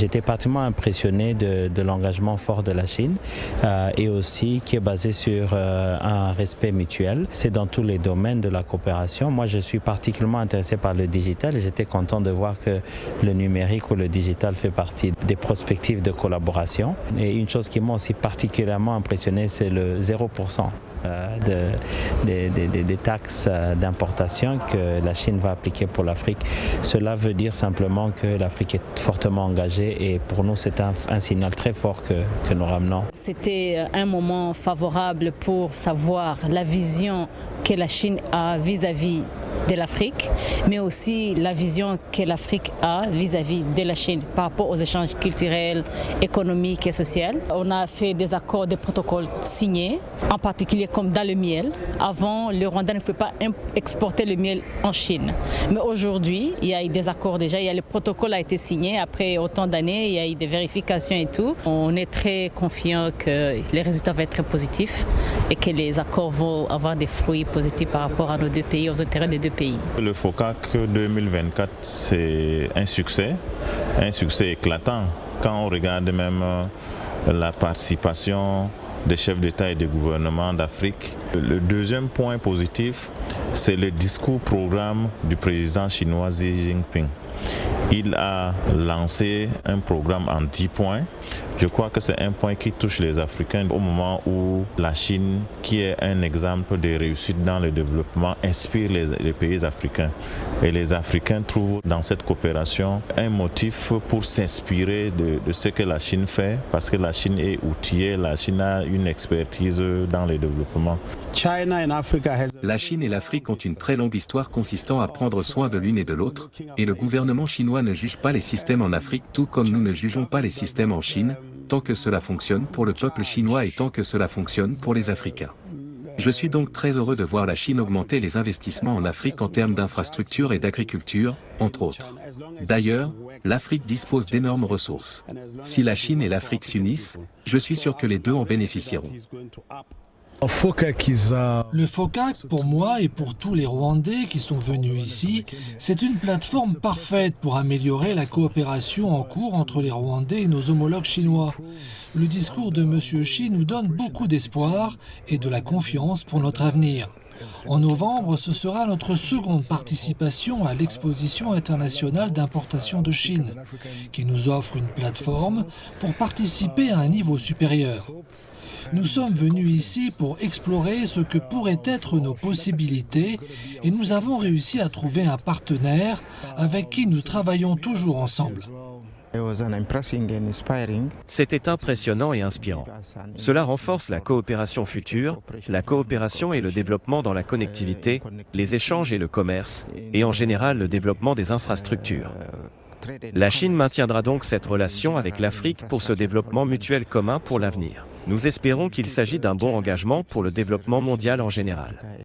J'étais particulièrement impressionné de l'engagement fort de la Chine et aussi qui est basé sur un respect mutuel. C'est dans tous les domaines de la coopération. Moi, je suis particulièrement intéressé par le digital et j'étais content de voir que le numérique ou le digital fait partie des perspectives de collaboration. Et une chose qui m'a aussi particulièrement impressionné, c'est le 0%. Des taxes d'importation que la Chine va appliquer pour l'Afrique. Cela veut dire simplement que l'Afrique est fortement engagée et pour nous c'est un signal très fort que nous ramenons. C'était un moment favorable pour savoir la vision que la Chine a vis-à-vis de l'Afrique, mais aussi la vision que l'Afrique a vis-à-vis de la Chine par rapport aux échanges culturels, économiques et sociaux. On a fait des accords, des protocoles signés, en particulier comme dans le miel. Avant, le Rwanda ne pouvait pas exporter le miel en Chine. Mais aujourd'hui, il y a eu des accords déjà, le protocole a été signé après autant d'années, il y a eu des vérifications et tout. On est très confiant que les résultats vont être très positifs et que les accords vont avoir des fruits positifs par rapport à nos deux pays, aux intérêts des deux pays. Le FOCAC 2024, c'est un succès éclatant. Quand on regarde même la participation des chefs d'État et de gouvernement d'Afrique. Le deuxième point positif, c'est le discours-programme du président chinois Xi Jinping. Il a lancé un programme en 10 points. Je crois que c'est un point qui touche les Africains au moment où la Chine, qui est un exemple de réussite dans le développement, inspire les pays africains. Et les Africains trouvent dans cette coopération un motif pour s'inspirer de ce que la Chine fait, parce que la Chine est outillée, la Chine a une expertise dans le développement. La Chine et l'Afrique ont une très longue histoire consistant à prendre soin de l'une et de l'autre, et le gouvernement chinois ne juge pas les systèmes en Afrique tout comme nous ne jugeons pas les systèmes en Chine, tant que cela fonctionne pour le peuple chinois et tant que cela fonctionne pour les Africains. Je suis donc très heureux de voir la Chine augmenter les investissements en Afrique en termes d'infrastructures et d'agriculture, entre autres. D'ailleurs, l'Afrique dispose d'énormes ressources. Si la Chine et l'Afrique s'unissent, je suis sûr que les deux en bénéficieront. Le FOCAC, pour moi et pour tous les Rwandais qui sont venus ici, c'est une plateforme parfaite pour améliorer la coopération en cours entre les Rwandais et nos homologues chinois. Le discours de M. Xi nous donne beaucoup d'espoir et de la confiance pour notre avenir. En novembre, ce sera notre seconde participation à l'exposition internationale d'importation de Chine, qui nous offre une plateforme pour participer à un niveau supérieur. Nous sommes venus ici pour explorer ce que pourraient être nos possibilités et nous avons réussi à trouver un partenaire avec qui nous travaillons toujours ensemble. C'était impressionnant et inspirant. Cela renforce la coopération future, la coopération et le développement dans la connectivité, les échanges et le commerce, et en général le développement des infrastructures. La Chine maintiendra donc cette relation avec l'Afrique pour ce développement mutuel commun pour l'avenir. Nous espérons qu'il s'agit d'un bon engagement pour le développement mondial en général.